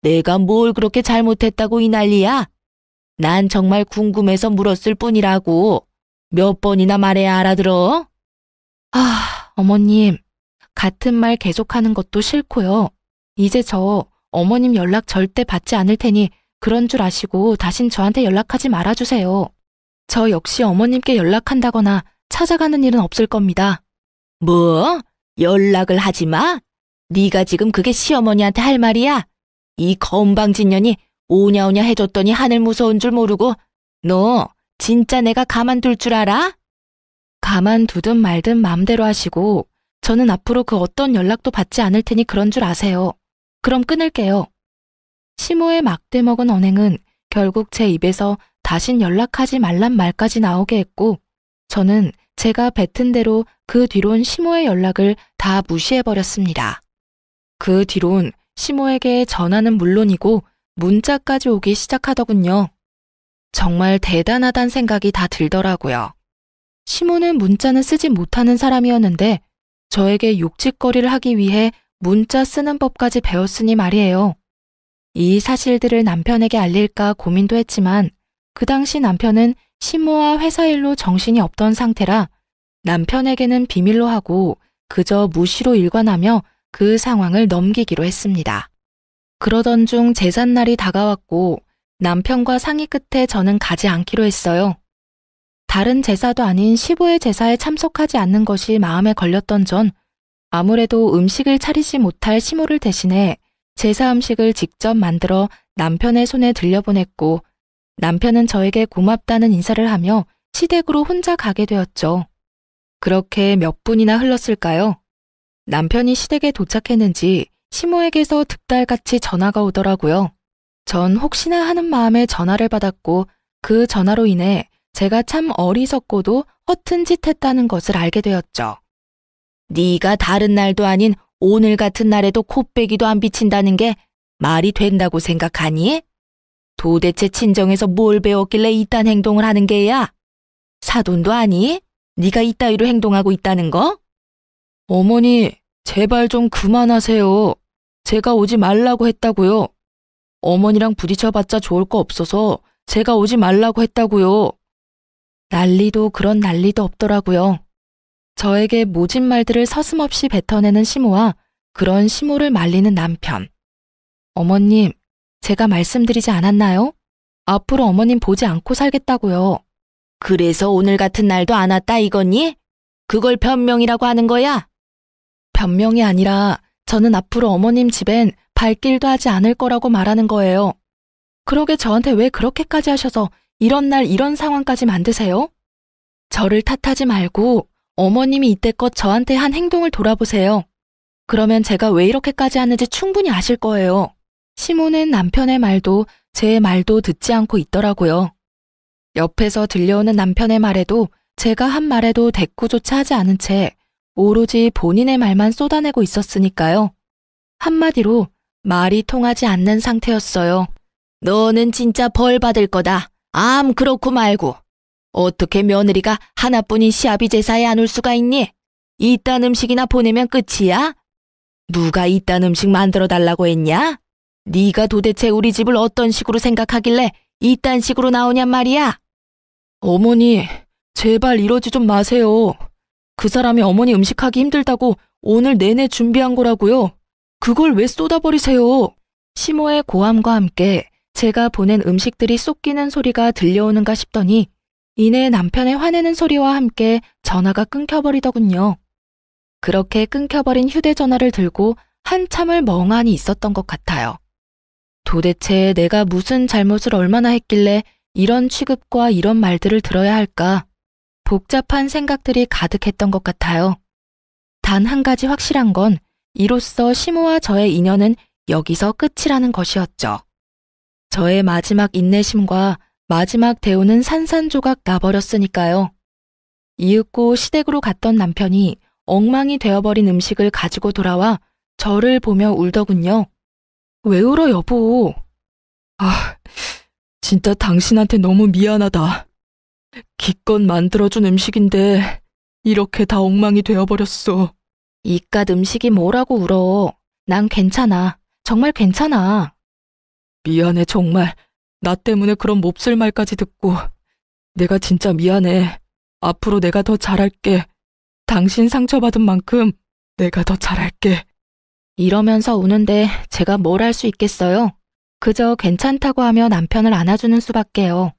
내가 뭘 그렇게 잘못했다고 이 난리야? 난 정말 궁금해서 물었을 뿐이라고. 몇 번이나 말해야 알아들어? 어머님. 같은 말 계속하는 것도 싫고요. 이제 저 어머님 연락 절대 받지 않을 테니 그런 줄 아시고 다신 저한테 연락하지 말아주세요. 저 역시 어머님께 연락한다거나 찾아가는 일은 없을 겁니다. 뭐? 연락을 하지 마? 네가 지금 그게 시어머니한테 할 말이야? 이 건방진년이 오냐오냐 해줬더니 하늘 무서운 줄 모르고 너 진짜 내가 가만둘 줄 알아? 가만두든 말든 마음대로 하시고 저는 앞으로 그 어떤 연락도 받지 않을 테니 그런 줄 아세요. 그럼 끊을게요. 시모의 막대 먹은 언행은 결국 제 입에서 다신 연락하지 말란 말까지 나오게 했고 저는 제가 뱉은 대로 그 뒤론 시모의 연락을 다 무시해버렸습니다. 그 뒤론 시모에게 전화는 물론이고 문자까지 오기 시작하더군요. 정말 대단하단 생각이 다 들더라고요. 시모는 문자는 쓰지 못하는 사람이었는데 저에게 욕짓거리를 하기 위해 문자 쓰는 법까지 배웠으니 말이에요. 이 사실들을 남편에게 알릴까 고민도 했지만 그 당시 남편은 시모와 회사 일로 정신이 없던 상태라 남편에게는 비밀로 하고 그저 무시로 일관하며 그 상황을 넘기기로 했습니다. 그러던 중 제삿날이 다가왔고 남편과 상의 끝에 저는 가지 않기로 했어요. 다른 제사도 아닌 시부의 제사에 참석하지 않는 것이 마음에 걸렸던 전 아무래도 음식을 차리지 못할 시모를 대신해 제사 음식을 직접 만들어 남편의 손에 들려보냈고 남편은 저에게 고맙다는 인사를 하며 시댁으로 혼자 가게 되었죠. 그렇게 몇 분이나 흘렀을까요? 남편이 시댁에 도착했는지 시모에게서 득달같이 전화가 오더라고요. 전 혹시나 하는 마음에 전화를 받았고 그 전화로 인해 제가 참 어리석고도 허튼 짓 했다는 것을 알게 되었죠. 네가 다른 날도 아닌 오늘 같은 날에도 코빼기도 안 비친다는 게 말이 된다고 생각하니? 도대체 친정에서 뭘 배웠길래 이딴 행동을 하는 게야? 사돈도 아니? 네가 이따위로 행동하고 있다는 거? 어머니, 제발 좀 그만하세요. 제가 오지 말라고 했다고요. 어머니랑 부딪혀봤자 좋을 거 없어서 제가 오지 말라고 했다고요. 난리도 그런 난리도 없더라고요. 저에게 모진 말들을 서슴없이 뱉어내는 시모와 그런 시모를 말리는 남편. 어머님, 제가 말씀드리지 않았나요? 앞으로 어머님 보지 않고 살겠다고요. 그래서 오늘 같은 날도 안 왔다 이거니? 그걸 변명이라고 하는 거야? 변명이 아니라 저는 앞으로 어머님 집엔 발길도 하지 않을 거라고 말하는 거예요. 그러게 저한테 왜 그렇게까지 하셔서 이런 날 이런 상황까지 만드세요? 저를 탓하지 말고 어머님이 이때껏 저한테 한 행동을 돌아보세요. 그러면 제가 왜 이렇게까지 하는지 충분히 아실 거예요. 시모는 남편의 말도 제 말도 듣지 않고 있더라고요. 옆에서 들려오는 남편의 말에도 제가 한 말에도 대꾸조차 하지 않은 채 오로지 본인의 말만 쏟아내고 있었으니까요. 한마디로 말이 통하지 않는 상태였어요. 너는 진짜 벌 받을 거다. 암 그렇고 말고. 어떻게 며느리가 하나뿐인 시아비 제사에 안 올 수가 있니? 이딴 음식이나 보내면 끝이야? 누가 이딴 음식 만들어 달라고 했냐? 네가 도대체 우리 집을 어떤 식으로 생각하길래 이딴 식으로 나오냔 말이야? 어머니, 제발 이러지 좀 마세요. 그 사람이 어머니 음식하기 힘들다고 오늘 내내 준비한 거라고요. 그걸 왜 쏟아버리세요? 시모의 고함과 함께 제가 보낸 음식들이 쏟기는 소리가 들려오는가 싶더니 이내 남편의 화내는 소리와 함께 전화가 끊겨버리더군요. 그렇게 끊겨버린 휴대전화를 들고 한참을 멍하니 있었던 것 같아요. 도대체 내가 무슨 잘못을 얼마나 했길래 이런 취급과 이런 말들을 들어야 할까? 복잡한 생각들이 가득했던 것 같아요. 단 한 가지 확실한 건 이로써 시모와 저의 인연은 여기서 끝이라는 것이었죠. 저의 마지막 인내심과 마지막 대우는 산산조각 나버렸으니까요. 이윽고 시댁으로 갔던 남편이 엉망이 되어버린 음식을 가지고 돌아와 저를 보며 울더군요. 왜 울어, 여보? 진짜 당신한테 너무 미안하다. 기껏 만들어준 음식인데 이렇게 다 엉망이 되어버렸어. 이깟 음식이 뭐라고 울어. 난 괜찮아. 정말 괜찮아. 미안해, 정말. 나 때문에 그런 몹쓸 말까지 듣고. 내가 진짜 미안해. 앞으로 내가 더 잘할게. 당신 상처받은 만큼 내가 더 잘할게. 이러면서 우는데 제가 뭘 할 수 있겠어요? 그저 괜찮다고 하며 남편을 안아주는 수밖에요.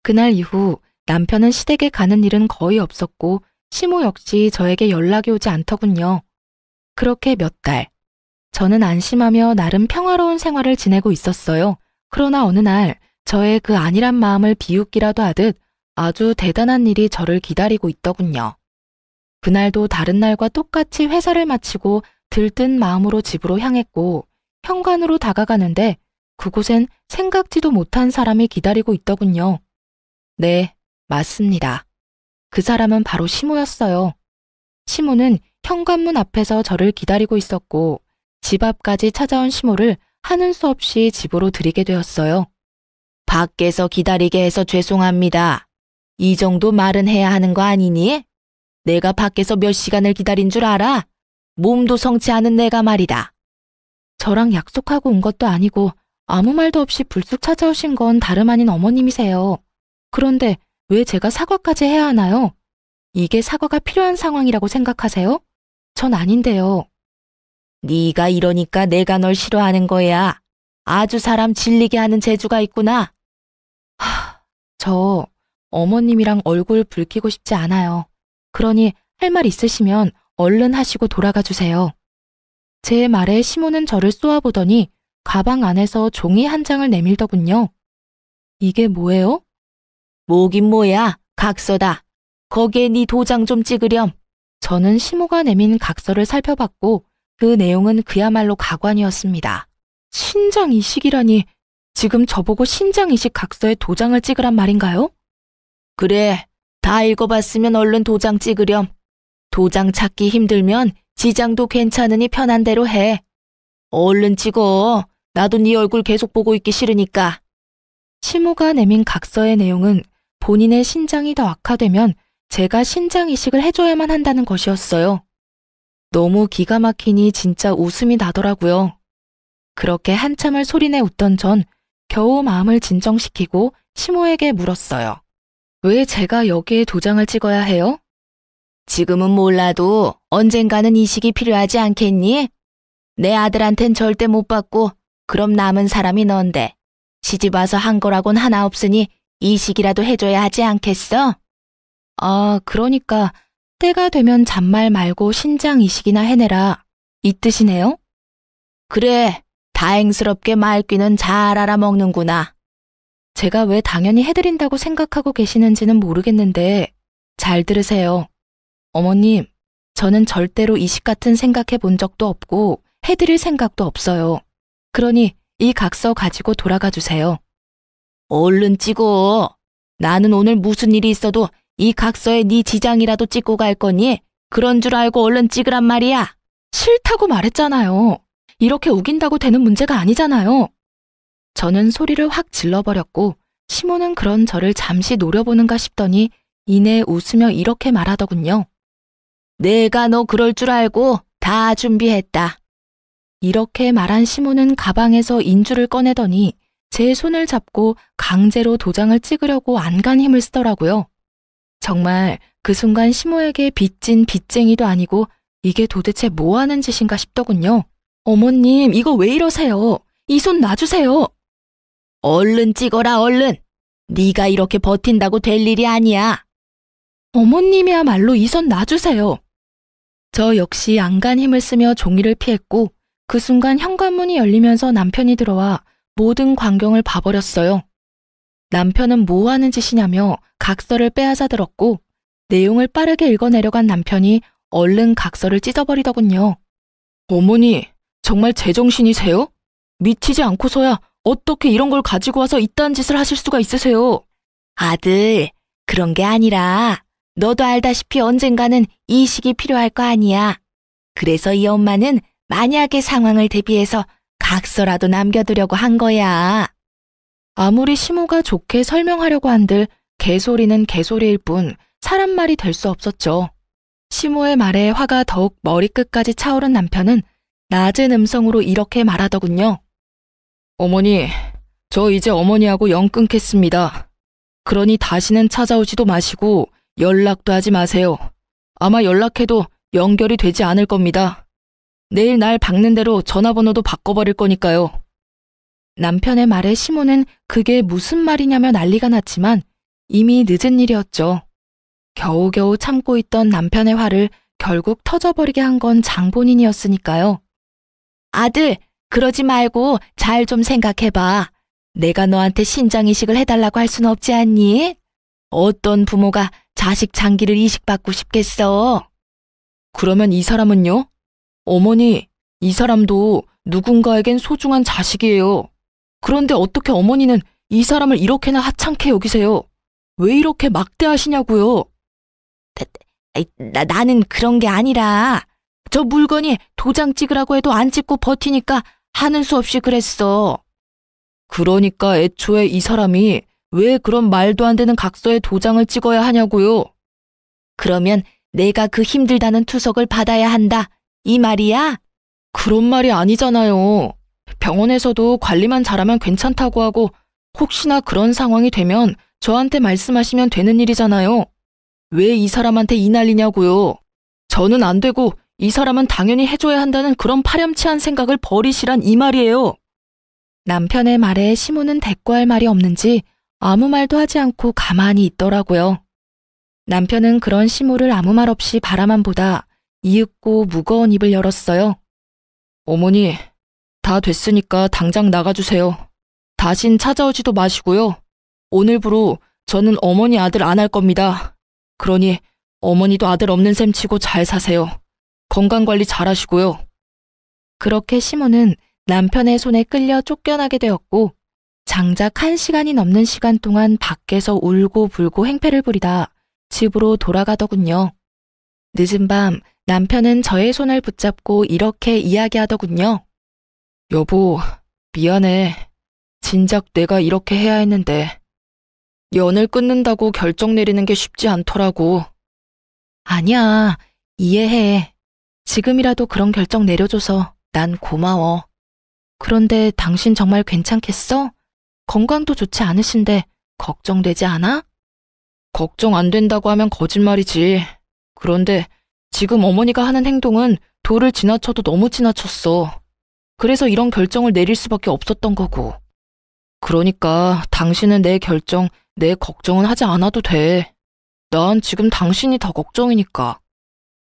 그날 이후 남편은 시댁에 가는 일은 거의 없었고 시모 역시 저에게 연락이 오지 않더군요. 그렇게 몇 달. 저는 안심하며 나름 평화로운 생활을 지내고 있었어요. 그러나 어느 날 저의 그 안일한 마음을 비웃기라도 하듯 아주 대단한 일이 저를 기다리고 있더군요. 그날도 다른 날과 똑같이 회사를 마치고 들뜬 마음으로 집으로 향했고 현관으로 다가가는데 그곳엔 생각지도 못한 사람이 기다리고 있더군요. 네, 맞습니다. 그 사람은 바로 시모였어요. 시모는 현관문 앞에서 저를 기다리고 있었고 집 앞까지 찾아온 시모를 하는 수 없이 집으로 들이게 되었어요. 밖에서 기다리게 해서 죄송합니다. 이 정도 말은 해야 하는 거 아니니? 내가 밖에서 몇 시간을 기다린 줄 알아? 몸도 성치 않은 내가 말이다. 저랑 약속하고 온 것도 아니고 아무 말도 없이 불쑥 찾아오신 건 다름 아닌 어머님이세요. 그런데 왜 제가 사과까지 해야 하나요? 이게 사과가 필요한 상황이라고 생각하세요? 전 아닌데요. 네가 이러니까 내가 널 싫어하는 거야. 아주 사람 질리게 하는 재주가 있구나. 저 어머님이랑 얼굴 붉히고 싶지 않아요. 그러니 할 말 있으시면 얼른 하시고 돌아가 주세요. 제 말에 시모는 저를 쏘아보더니 가방 안에서 종이 한 장을 내밀더군요. 이게 뭐예요? 뭐긴 뭐야, 각서다. 거기에 네 도장 좀 찍으렴. 저는 시모가 내민 각서를 살펴봤고 그 내용은 그야말로 가관이었습니다. 신장 이식이라니 지금 저보고 신장 이식 각서에 도장을 찍으란 말인가요? 그래, 다 읽어봤으면 얼른 도장 찍으렴. 도장 찾기 힘들면 지장도 괜찮으니 편한 대로 해. 얼른 찍어. 나도 네 얼굴 계속 보고 있기 싫으니까. 시모가 내민 각서의 내용은 본인의 신장이 더 악화되면 제가 신장 이식을 해줘야만 한다는 것이었어요. 너무 기가 막히니 진짜 웃음이 나더라고요. 그렇게 한참을 소리내 웃던 전 겨우 마음을 진정시키고 시모에게 물었어요. 왜 제가 여기에 도장을 찍어야 해요? 지금은 몰라도 언젠가는 이식이 필요하지 않겠니? 내 아들한텐 절대 못 받고 그럼 남은 사람이 넌데. 시집 와서 한 거라곤 하나 없으니 이식이라도 해줘야 하지 않겠어? 아, 그러니까 때가 되면 잔말 말고 신장 이식이나 해내라. 이 뜻이네요? 그래, 다행스럽게 말귀는 잘 알아먹는구나. 제가 왜 당연히 해드린다고 생각하고 계시는지는 모르겠는데 잘 들으세요. 어머님, 저는 절대로 이식 같은 생각해 본 적도 없고 해드릴 생각도 없어요. 그러니 이 각서 가지고 돌아가 주세요. 얼른 찍어. 나는 오늘 무슨 일이 있어도 이 각서에 네 지장이라도 찍고 갈 거니 그런 줄 알고 얼른 찍으란 말이야. 싫다고 말했잖아요. 이렇게 우긴다고 되는 문제가 아니잖아요. 저는 소리를 확 질러버렸고 시모는 그런 저를 잠시 노려보는가 싶더니 이내 웃으며 이렇게 말하더군요. 내가 너 그럴 줄 알고 다 준비했다. 이렇게 말한 시모는 가방에서 인주를 꺼내더니 제 손을 잡고 강제로 도장을 찍으려고 안간 힘을 쓰더라고요. 정말 그 순간 시모에게 빚진 빚쟁이도 아니고 이게 도대체 뭐 하는 짓인가 싶더군요. 어머님, 이거 왜 이러세요? 이 손 놔주세요. 얼른 찍어라, 얼른. 네가 이렇게 버틴다고 될 일이 아니야. 어머님이야말로 이 손 놔주세요. 저 역시 안간 힘을 쓰며 종이를 피했고 그 순간 현관문이 열리면서 남편이 들어와 모든 광경을 봐버렸어요. 남편은 뭐 하는 짓이냐며 각서를 빼앗아 들었고 내용을 빠르게 읽어내려간 남편이 얼른 각서를 찢어버리더군요. 어머니, 정말 제정신이세요? 미치지 않고서야 어떻게 이런 걸 가지고 와서 이딴 짓을 하실 수가 있으세요? 아들, 그런 게 아니라 너도 알다시피 언젠가는 이식이 필요할 거 아니야. 그래서 이 엄마는 만약의 상황을 대비해서 각서라도 남겨두려고 한 거야. 아무리 시모가 좋게 설명하려고 한들 개소리는 개소리일 뿐 사람 말이 될 수 없었죠. 시모의 말에 화가 더욱 머리끝까지 차오른 남편은 낮은 음성으로 이렇게 말하더군요. 어머니, 저 이제 어머니하고 영 끊겠습니다. 그러니 다시는 찾아오지도 마시고 연락도 하지 마세요. 아마 연락해도 연결이 되지 않을 겁니다. 내일 날 박는 대로 전화번호도 바꿔버릴 거니까요. 남편의 말에 시모는 그게 무슨 말이냐며 난리가 났지만 이미 늦은 일이었죠. 겨우겨우 참고 있던 남편의 화를 결국 터져버리게 한 건 장본인이었으니까요. 아들, 그러지 말고 잘 좀 생각해봐. 내가 너한테 신장 이식을 해달라고 할 수는 없지 않니? 어떤 부모가 자식 장기를 이식받고 싶겠어? 그러면 이 사람은요? 어머니, 이 사람도 누군가에겐 소중한 자식이에요. 그런데 어떻게 어머니는 이 사람을 이렇게나 하찮게 여기세요? 왜 이렇게 막대하시냐고요? 나는 그런 게 아니라 저 물건이 도장 찍으라고 해도 안 찍고 버티니까 하는 수 없이 그랬어. 그러니까 애초에 이 사람이 왜 그런 말도 안 되는 각서에 도장을 찍어야 하냐고요? 그러면 내가 그 힘들다는 투석을 받아야 한다, 이 말이야? 그런 말이 아니잖아요. 병원에서도 관리만 잘하면 괜찮다고 하고 혹시나 그런 상황이 되면 저한테 말씀하시면 되는 일이잖아요. 왜 이 사람한테 이 난리냐고요. 저는 안 되고 이 사람은 당연히 해줘야 한다는 그런 파렴치한 생각을 버리시란 이 말이에요. 남편의 말에 시모는 대꾸할 말이 없는지 아무 말도 하지 않고 가만히 있더라고요. 남편은 그런 시모를 아무 말 없이 바라만 보다 이윽고 무거운 입을 열었어요. 어머니, 다 됐으니까 당장 나가주세요. 다신 찾아오지도 마시고요. 오늘부로 저는 어머니 아들 안 할 겁니다. 그러니 어머니도 아들 없는 셈 치고 잘 사세요. 건강관리 잘 하시고요. 그렇게 시모는 남편의 손에 끌려 쫓겨나게 되었고 장작 1시간이 넘는 시간 동안 밖에서 울고 불고 행패를 부리다 집으로 돌아가더군요. 늦은 밤 남편은 저의 손을 붙잡고 이렇게 이야기하더군요. 여보, 미안해. 진작 내가 이렇게 해야 했는데. 연을 끊는다고 결정 내리는 게 쉽지 않더라고. 아니야, 이해해. 지금이라도 그런 결정 내려줘서 난 고마워. 그런데 당신 정말 괜찮겠어? 건강도 좋지 않으신데 걱정되지 않아? 걱정 안 된다고 하면 거짓말이지. 그런데 지금 어머니가 하는 행동은 도를 지나쳐도 너무 지나쳤어. 그래서 이런 결정을 내릴 수밖에 없었던 거고. 그러니까 당신은 내 결정, 내 걱정은 하지 않아도 돼. 난 지금 당신이 더 걱정이니까.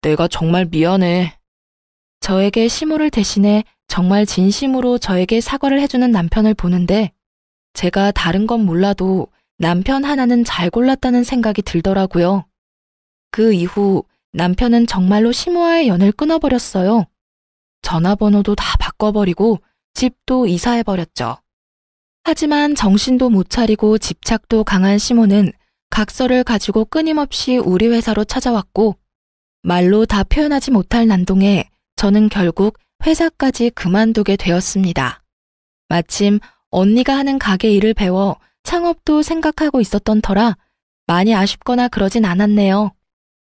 내가 정말 미안해. 저에게 시모를 대신해 정말 진심으로 저에게 사과를 해주는 남편을 보는데 제가 다른 건 몰라도 남편 하나는 잘 골랐다는 생각이 들더라고요. 그 이후 남편은 정말로 시모와의 연을 끊어버렸어요. 전화번호도 다 바꿔버리고 집도 이사해버렸죠. 하지만 정신도 못 차리고 집착도 강한 시모는 각서를 가지고 끊임없이 우리 회사로 찾아왔고 말로 다 표현하지 못할 난동에 저는 결국 회사까지 그만두게 되었습니다. 마침 언니가 하는 가게 일을 배워 창업도 생각하고 있었던 터라 많이 아쉽거나 그러진 않았네요.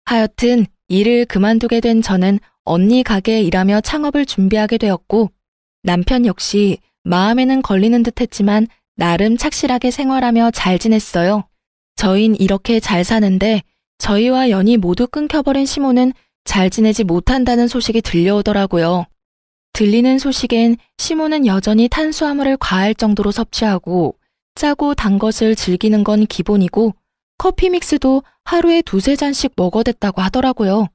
하여튼 일을 그만두게 된 저는 언니 가게에 일하며 창업을 준비하게 되었고 남편 역시 마음에는 걸리는 듯 했지만 나름 착실하게 생활하며 잘 지냈어요. 저흰 이렇게 잘 사는데 저희와 연이 모두 끊겨버린 시모는 잘 지내지 못한다는 소식이 들려오더라고요. 들리는 소식엔 시모는 여전히 탄수화물을 과할 정도로 섭취하고 짜고 단 것을 즐기는 건 기본이고 커피 믹스도 하루에 2-3잔씩 먹어댔다고 하더라고요.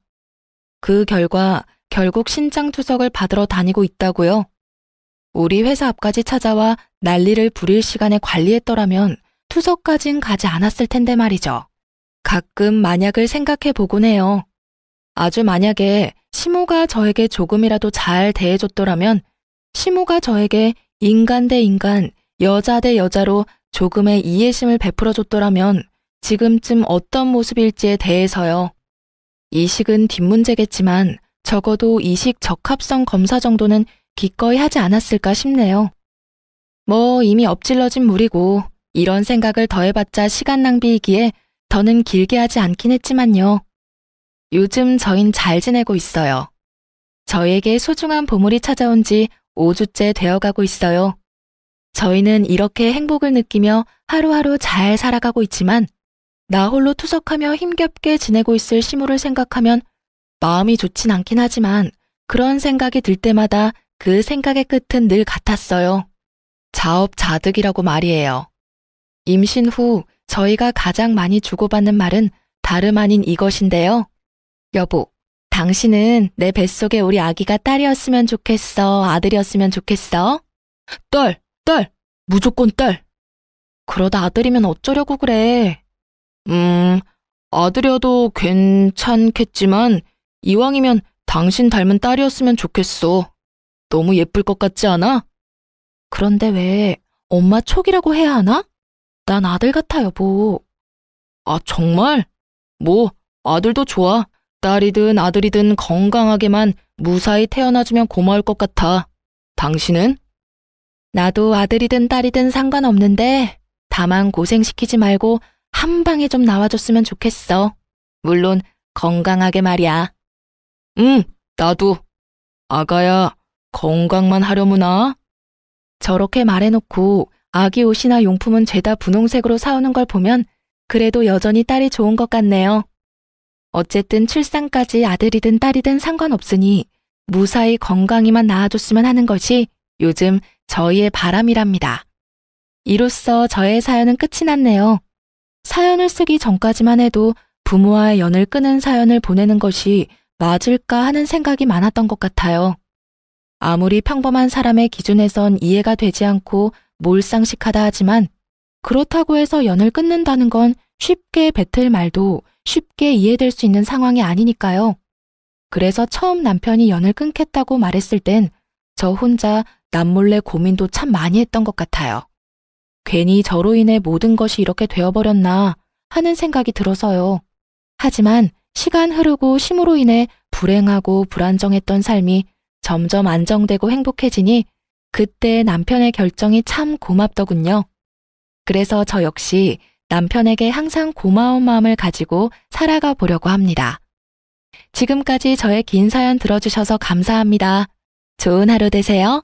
그 결과 결국 신장투석을 받으러 다니고 있다고요. 우리 회사 앞까지 찾아와 난리를 부릴 시간에 관리했더라면 투석까진 가지 않았을 텐데 말이죠. 가끔 만약을 생각해 보곤 해요. 아주 만약에 시모가 저에게 조금이라도 잘 대해줬더라면 시모가 저에게 인간 대 인간, 여자 대 여자로 조금의 이해심을 베풀어줬더라면 지금쯤 어떤 모습일지에 대해서요. 이식은 뒷문제겠지만 적어도 이식 적합성 검사 정도는 기꺼이 하지 않았을까 싶네요. 뭐 이미 엎질러진 물이고 이런 생각을 더해봤자 시간 낭비이기에 더는 길게 하지 않긴 했지만요. 요즘 저흰 잘 지내고 있어요. 저에게 소중한 보물이 찾아온 지 5주째 되어가고 있어요. 저희는 이렇게 행복을 느끼며 하루하루 잘 살아가고 있지만 나 홀로 투석하며 힘겹게 지내고 있을 시모를 생각하면 마음이 좋진 않긴 하지만 그런 생각이 들 때마다 그 생각의 끝은 늘 같았어요. 자업자득이라고 말이에요. 임신 후 저희가 가장 많이 주고받는 말은 다름 아닌 이것인데요. 여보, 당신은 내 뱃속에 우리 아기가 딸이었으면 좋겠어, 아들이었으면 좋겠어? 딸, 무조건 딸. 그러다 아들이면 어쩌려고 그래? 아들이어도 괜찮겠지만 이왕이면 당신 닮은 딸이었으면 좋겠어. 너무 예쁠 것 같지 않아? 그런데 왜 엄마 촉이라고 해야 하나? 난 아들 같아, 여보. 아, 정말? 뭐 아들도 좋아. 딸이든 아들이든 건강하게만 무사히 태어나주면 고마울 것 같아. 당신은? 나도 아들이든 딸이든 상관없는데 다만 고생시키지 말고 한 방에 좀 나와줬으면 좋겠어. 물론 건강하게 말이야. 나도. 아가야, 건강만 하려무나? 저렇게 말해놓고 아기 옷이나 용품은 죄다 분홍색으로 사오는 걸 보면 그래도 여전히 딸이 좋은 것 같네요. 어쨌든 출산까지 아들이든 딸이든 상관없으니 무사히 건강히만 낳아줬으면 하는 것이 요즘 저희의 바람이랍니다. 이로써 저의 사연은 끝이 났네요. 사연을 쓰기 전까지만 해도 부모와의 연을 끊은 사연을 보내는 것이 맞을까 하는 생각이 많았던 것 같아요. 아무리 평범한 사람의 기준에선 이해가 되지 않고 몰상식하다 하지만 그렇다고 해서 연을 끊는다는 건 쉽게 뱉을 말도 쉽게 이해될 수 있는 상황이 아니니까요. 그래서 처음 남편이 연을 끊겠다고 말했을 땐 저 혼자 남몰래 고민도 참 많이 했던 것 같아요. 괜히 저로 인해 모든 것이 이렇게 되어버렸나 하는 생각이 들어서요. 하지만 시간 흐르고 심으로 인해 불행하고 불안정했던 삶이 점점 안정되고 행복해지니 그때 남편의 결정이 참 고맙더군요. 그래서 저 역시 남편에게 항상 고마운 마음을 가지고 살아가 보려고 합니다. 지금까지 저의 긴 사연 들어주셔서 감사합니다. 좋은 하루 되세요.